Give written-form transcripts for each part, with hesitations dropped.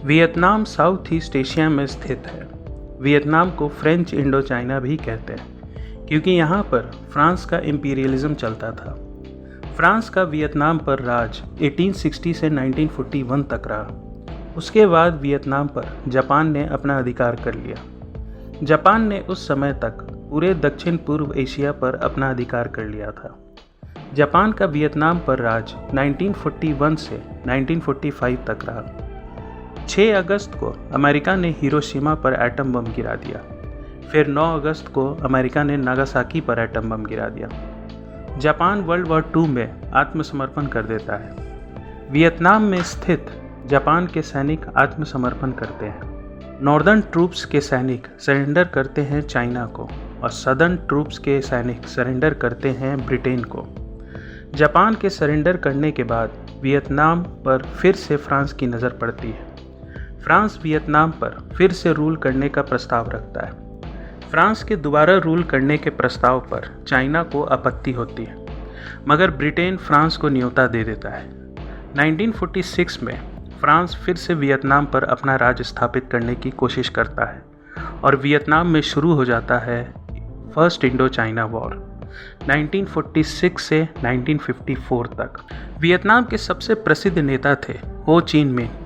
Vietnam south east Asia में स्थित है। वियतनाम को फ्रेंच इंडो चाइना भी कहते हैं क्योंकि यहाँ पर फ्रांस का इम्पीरियलिज्म चलता था। फ्रांस का वियतनाम पर राज 1860 से 1941 तक रहा। उसके बाद वियतनाम पर जापान ने अपना अधिकार कर लिया। जापान ने उस समय तक पूरे दक्षिण पूर्व एशिया पर अपना अधिकार कर लिया था। जापान का वियतनाम पर राज 1941 से 1945 तक रहा। 6 अगस्त को अमेरिका ने हिरोशिमा पर एटम बम गिरा दिया। फिर 9 अगस्त को अमेरिका ने नागासाकी पर एटम बम गिरा दिया। जापान वर्ल्ड वॉर 2 में आत्मसमर्पण कर देता है। वियतनाम में स्थित जापान के सैनिक आत्मसमर्पण करते हैं। नॉर्दर्न ट्रूप्स के सैनिक सरेंडर करते हैं चाइना को और सदर्न ट्रूप्स के सैनिक सरेंडर करते हैं ब्रिटेन को। जापान के सरेंडर करने के बाद वियतनाम पर फिर से फ्रांस की नज़र पड़ती है। फ्रांस वियतनाम पर फिर से रूल करने का प्रस्ताव रखता है। फ्रांस के दोबारा रूल करने के प्रस्ताव पर चाइना को आपत्ति होती है, मगर ब्रिटेन फ्रांस को न्योता दे देता है। 1946 में फ्रांस फिर से वियतनाम पर अपना राज स्थापित करने की कोशिश करता है और वियतनाम में शुरू हो जाता है फर्स्ट इंडो चाइना वॉर 1946 से 1954 तक। वियतनाम के सबसे प्रसिद्ध नेता थे हो ची मिन्ह।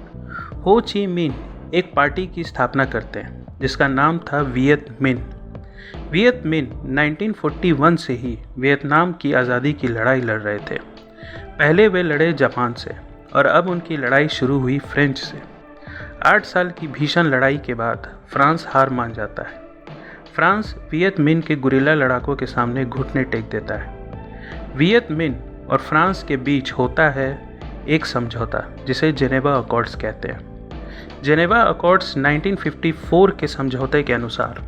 हो ची मिन्ह एक पार्टी की स्थापना करते हैं जिसका नाम था वियत मिन्ह। वियत मिन्ह 1941 से ही वियतनाम की आज़ादी की लड़ाई लड़ रहे थे। पहले वे लड़े जापान से और अब उनकी लड़ाई शुरू हुई फ्रेंच से। 8 साल की भीषण लड़ाई के बाद फ्रांस हार मान जाता है। फ्रांस वियत मिन्ह के गुरिल्ला लड़ाकों के सामने घुटने टेक देता है। वियत मिन्ह और फ्रांस के बीच होता है एक समझौता जिसे जेनेवा अकॉर्ड्स कहते हैं। जेनेवा अकॉर्ड्स 1954 के समझौते के अनुसार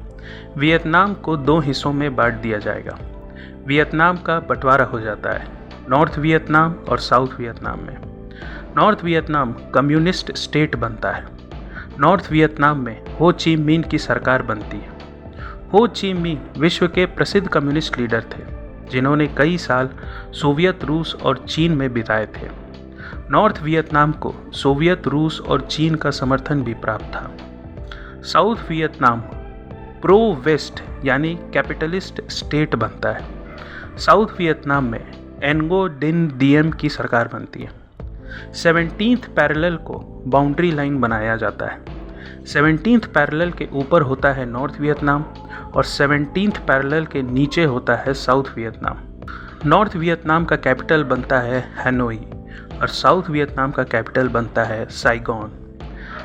वियतनाम को 2 हिस्सों में बांट दिया जाएगा। वियतनाम का बंटवारा हो जाता है नॉर्थ वियतनाम और साउथ वियतनाम में। नॉर्थ वियतनाम कम्युनिस्ट स्टेट बनता है। नॉर्थ वियतनाम में हो ची मिन्ह की सरकार बनती है। हो ची मिन्ह विश्व के प्रसिद्ध कम्युनिस्ट लीडर थे जिन्होंने कई साल सोवियत रूस और चीन में बिताए थे। नॉर्थ वियतनाम को सोवियत रूस और चीन का समर्थन भी प्राप्त था। साउथ वियतनाम प्रो वेस्ट यानी कैपिटलिस्ट स्टेट बनता है। साउथ वियतनाम में एंगो डिन डिएम की सरकार बनती है। 17th पैरेलल को बाउंड्री लाइन बनाया जाता है। 17th पैरेलल के ऊपर होता है नॉर्थ वियतनाम और 17th पैरेलल के नीचे होता है साउथ वियतनाम। नॉर्थ वियतनाम का कैपिटल बनता है हनोई और साउथ वियतनाम का कैपिटल बनता है साइगोन।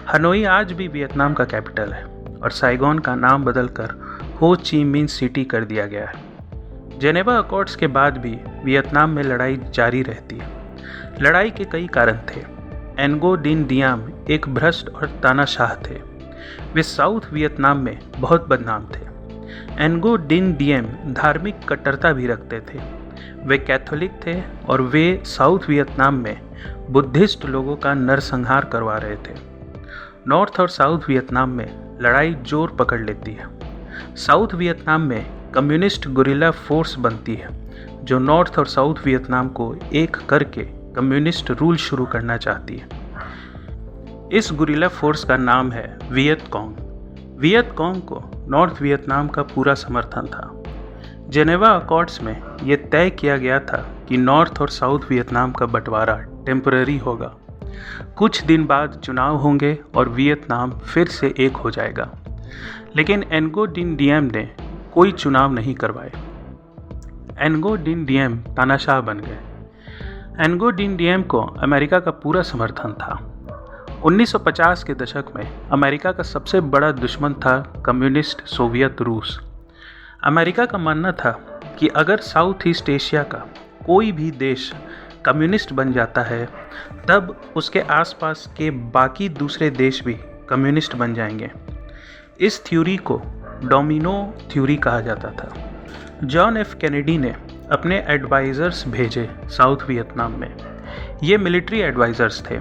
हनोई आज भी वियतनाम का कैपिटल है और साइगोन का नाम बदलकर हो ची मिन्ह सिटी कर दिया गया है। जेनेवा अकॉर्ड्स के बाद भी वियतनाम में लड़ाई जारी रहती है। लड़ाई के कई कारण थे। एंगो डिन डियाम एक भ्रष्ट और तानाशाह थे। वे साउथ वियतनाम में बहुत बदनाम थे। एंगो डिन डिएम धार्मिक कट्टरता भी रखते थे। वे कैथोलिक थे और वे साउथ वियतनाम में बुद्धिस्ट लोगों का नरसंहार करवा रहे थे। नॉर्थ और साउथ वियतनाम में लड़ाई जोर पकड़ लेती है। साउथ वियतनाम में कम्युनिस्ट गुरिल्ला फोर्स बनती है जो नॉर्थ और साउथ वियतनाम को एक करके कम्युनिस्ट रूल शुरू करना चाहती है। इस गुरिल्ला फोर्स का नाम है वियत कॉन्ग। वियत कॉन्ग को नॉर्थ वियतनाम का पूरा समर्थन था। जेनेवा अकॉर्ड्स में यह तय किया गया था कि नॉर्थ और साउथ वियतनाम का बंटवारा टेम्पररी होगा। कुछ दिन बाद चुनाव होंगे और वियतनाम फिर से एक हो जाएगा। लेकिन एंगो डिन डिएम ने कोई चुनाव नहीं करवाए। एंगो डिन डिएम तानाशाह बन गए। एंगो डिन डिएम को अमेरिका का पूरा समर्थन था। 1950 के दशक में अमेरिका का सबसे बड़ा दुश्मन था कम्युनिस्ट सोवियत रूस। अमेरिका का मानना था कि अगर साउथ ईस्ट एशिया का कोई भी देश कम्युनिस्ट बन जाता है तब उसके आसपास के बाकी दूसरे देश भी कम्युनिस्ट बन जाएंगे। इस थ्योरी को डोमिनो थ्योरी कहा जाता था। जॉन एफ कैनेडी ने अपने एडवाइज़र्स भेजे साउथ वियतनाम में। ये मिलिट्री एडवाइज़र्स थे।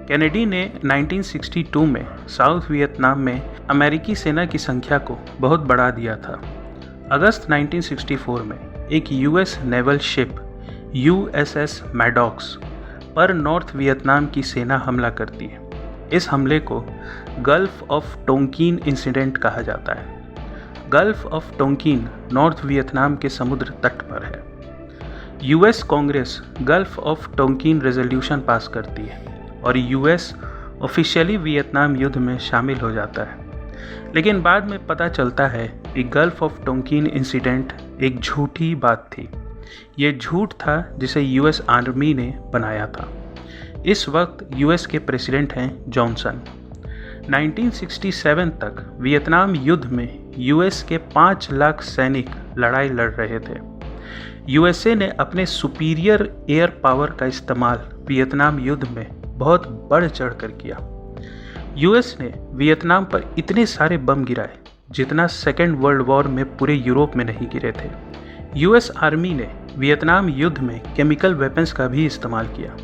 कैनेडी ने 1962 में साउथ वियतनाम में अमेरिकी सेना की संख्या को बहुत बढ़ा दिया था। अगस्त 1964 में एक US naval ship USS Maddox पर नॉर्थ वियतनाम की सेना हमला करती है। इस हमले को गल्फ ऑफ टोंकिन इंसिडेंट कहा जाता है। Gulf of Tonkin north Vietnam के समुद्र तट पर है। US Congress gulf of Tonkin resolution pass करती है और यूएस ऑफिशियली वियतनाम युद्ध में शामिल हो जाता है। लेकिन बाद में पता चलता है कि गल्फ ऑफ टोंकिन इंसिडेंट एक झूठी बात थी। ये झूठ था जिसे यूएस आर्मी ने बनाया था। इस वक्त यूएस के प्रेसिडेंट हैं जॉनसन। 1967 तक वियतनाम युद्ध में यूएस के 5 लाख सैनिक लड़ाई लड़ रहे थे। यूएसए ने अपने सुपीरियर एयर पावर का इस्तेमाल वियतनाम युद्ध में बहुत बढ़ चढ़ कर किया। यूएस ने वियतनाम पर इतने सारे बम गिराए जितना सेकेंड वर्ल्ड वॉर में पूरे यूरोप में नहीं गिरे थे। यूएस आर्मी ने वियतनाम युद्ध में केमिकल वेपन्स का भी इस्तेमाल किया।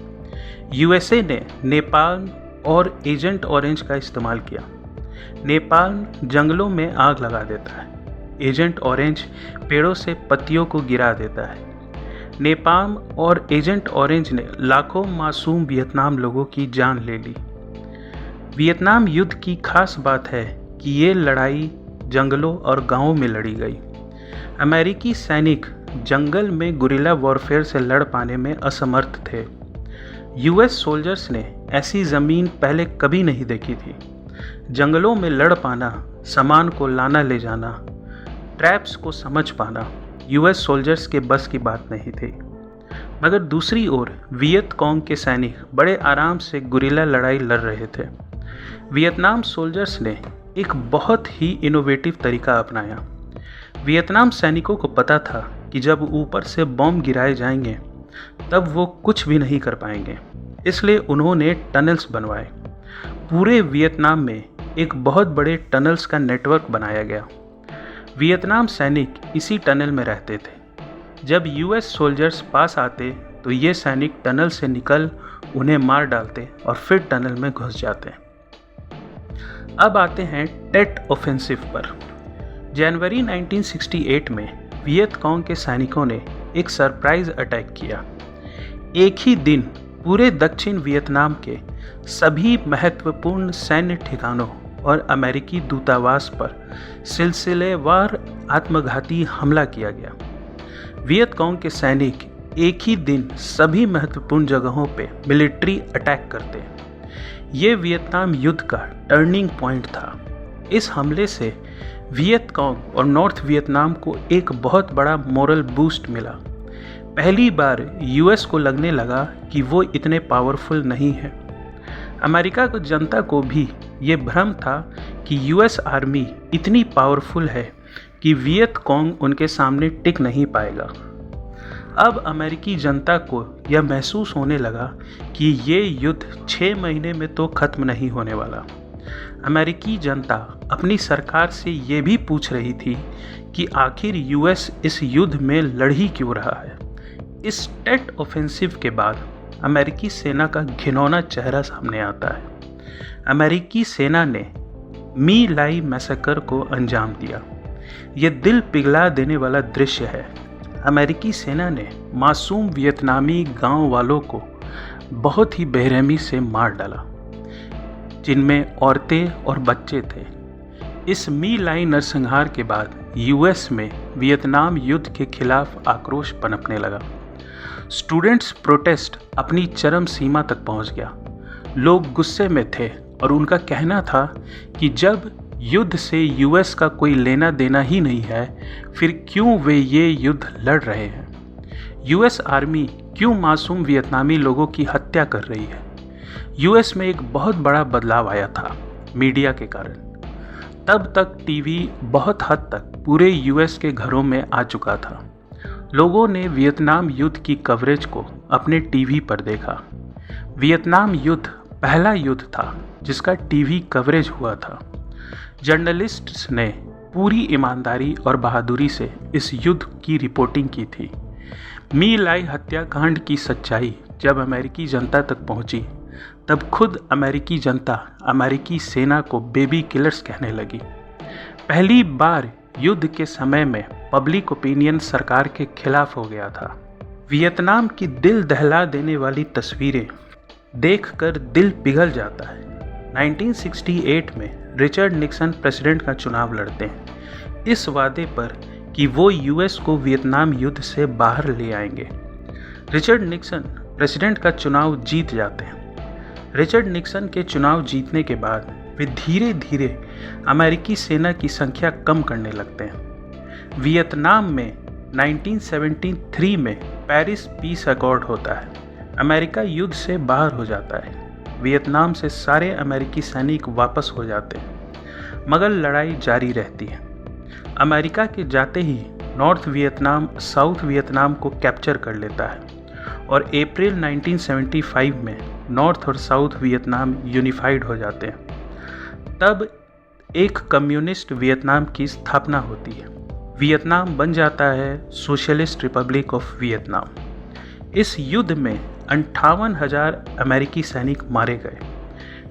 यूएसए ने नेपाल और एजेंट ऑरेंज का इस्तेमाल किया। नेपाल जंगलों में आग लगा देता है। एजेंट ऑरेंज पेड़ों से पत्तियों को गिरा देता है। नेपाल और एजेंट ऑरेंज ने लाखों मासूम वियतनाम लोगों की जान ले ली। वियतनाम युद्ध की खास बात है कि ये लड़ाई जंगलों और गांवों में लड़ी गई। अमेरिकी सैनिक जंगल में गुरिल्ला वॉरफेयर से लड़ पाने में असमर्थ थे। यूएस सोल्जर्स ने ऐसी ज़मीन पहले कभी नहीं देखी थी। जंगलों में लड़ पाना, सामान को लाना ले जाना, ट्रैप्स को समझ पाना यूएस सोल्जर्स के बस की बात नहीं थी। मगर दूसरी ओर वियत कॉन्ग के सैनिक बड़े आराम से गुरिल्ला लड़ाई लड़ रहे थे। वियतनाम सोल्जर्स ने एक बहुत ही इनोवेटिव तरीका अपनाया। वियतनाम सैनिकों को पता था कि जब ऊपर से बॉम्ब गिराए जाएंगे तब वो कुछ भी नहीं कर पाएंगे, इसलिए उन्होंने टनल्स बनवाए। पूरे वियतनाम में एक बहुत बड़े टनल्स का नेटवर्क बनाया गया। वियतनाम सैनिक इसी टनल में रहते थे। जब यूएस सोल्जर्स पास आते तो ये सैनिक टनल से निकल उन्हें मार डालते और फिर टनल में घुस जाते। अब आते हैं टेट ऑफेंसिव पर। जनवरी 1968 में वियत कॉन्ग के सैनिकों ने एक सरप्राइज अटैक किया। एक ही दिन पूरे दक्षिण वियतनाम के सभी महत्वपूर्ण सैन्य ठिकानों और अमेरिकी दूतावास पर सिलसिलेवार आत्मघाती हमला किया गया। वियत कॉन्ग के सैनिक एक ही दिन सभी महत्वपूर्ण जगहों पे मिलिट्री अटैक करते। ये वियतनाम युद्ध का टर्निंग पॉइंट था। इस हमले से वियत कॉन्ग और नॉर्थ वियतनाम को एक बहुत बड़ा मोरल बूस्ट मिला। पहली बार यूएस को लगने लगा कि वो इतने पावरफुल नहीं है। अमेरिका को जनता को भी ये भ्रम था कि यूएस आर्मी इतनी पावरफुल है कि वियत कॉन्ग उनके सामने टिक नहीं पाएगा। अब अमेरिकी जनता को यह महसूस होने लगा कि ये युद्ध 6 महीने में तो खत्म नहीं होने वाला। अमेरिकी जनता अपनी सरकार से ये भी पूछ रही थी कि आखिर यूएस इस युद्ध में लड़ ही क्यों रहा है। इस टेट ऑफेंसिव के बाद अमेरिकी सेना का घिनौना चेहरा सामने आता है। अमेरिकी सेना ने मी लाई मैसेकर को अंजाम दिया। ये दिल पिघला देने वाला दृश्य है। अमेरिकी सेना ने मासूम वियतनामी गांव वालों को बहुत ही बेरहमी से मार डाला, जिनमें औरतें और बच्चे थे। इस मी लाई नरसंहार के बाद यूएस में वियतनाम युद्ध के खिलाफ आक्रोश पनपने लगा। स्टूडेंट्स प्रोटेस्ट अपनी चरम सीमा तक पहुंच गया। लोग गुस्से में थे और उनका कहना था कि जब युद्ध से यूएस का कोई लेना देना ही नहीं है, फिर क्यों वे ये युद्ध लड़ रहे हैं। यूएस आर्मी क्यों मासूम वियतनामी लोगों की हत्या कर रही है। यूएस में एक बहुत बड़ा बदलाव आया था मीडिया के कारण। तब तक टीवी बहुत हद तक पूरे यूएस के घरों में आ चुका था। लोगों ने वियतनाम युद्ध की कवरेज को अपने टीवी पर देखा। वियतनाम युद्ध पहला युद्ध था जिसका टीवी कवरेज हुआ था। जर्नलिस्ट्स ने पूरी ईमानदारी और बहादुरी से इस युद्ध की रिपोर्टिंग की थी। मी लाई हत्याकांड की सच्चाई जब अमेरिकी जनता तक पहुंची, तब खुद अमेरिकी जनता अमेरिकी सेना को बेबी किलर्स कहने लगी। पहली बार युद्ध के समय में पब्लिक ओपिनियन सरकार के खिलाफ हो गया था। वियतनाम की दिल दहला देने वाली तस्वीरें देखकर दिल पिघल जाता है। 1968 में रिचर्ड निक्सन प्रेसिडेंट का चुनाव लड़ते हैं इस वादे पर कि वो यूएस को वियतनाम युद्ध से बाहर ले आएंगे। रिचर्ड निक्सन प्रेसिडेंट का चुनाव जीत जाते हैं। रिचर्ड निक्सन के चुनाव जीतने के बाद वे धीरे धीरे अमेरिकी सेना की संख्या कम करने लगते हैं। वियतनाम में 1973 में पेरिस पीस अकॉर्ड होता है। अमेरिका युद्ध से बाहर हो जाता है। वियतनाम से सारे अमेरिकी सैनिक वापस हो जाते हैं, मगर लड़ाई जारी रहती है। अमेरिका के जाते ही नॉर्थ वियतनाम साउथ वियतनाम को कैप्चर कर लेता है और अप्रैल 1975 में नॉर्थ और साउथ वियतनाम यूनिफाइड हो जाते हैं। तब एक कम्युनिस्ट वियतनाम की स्थापना होती है। वियतनाम बन जाता है सोशलिस्ट रिपब्लिक ऑफ वियतनाम। इस युद्ध में 58,000 अमेरिकी सैनिक मारे गए,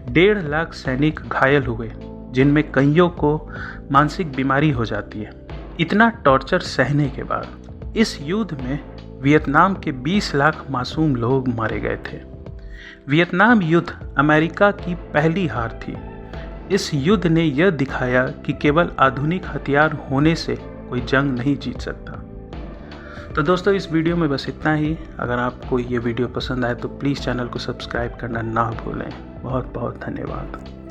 1.5 लाख सैनिक घायल हुए, जिनमें कईयों को मानसिक बीमारी हो जाती है। इतना टॉर्चर सहने के बाद इस युद्ध में वियतनाम के 20 लाख मासूम लोग मारे गए थे। वियतनाम युद्ध अमेरिका की पहली हार थी। इस युद्ध ने यह दिखाया कि केवल आधुनिक हथियार होने से कोई जंग नहीं जीत सकता। तो दोस्तों, इस वीडियो में बस इतना ही। अगर आपको ये वीडियो पसंद आए तो प्लीज़ चैनल को सब्सक्राइब करना ना भूलें। बहुत बहुत धन्यवाद।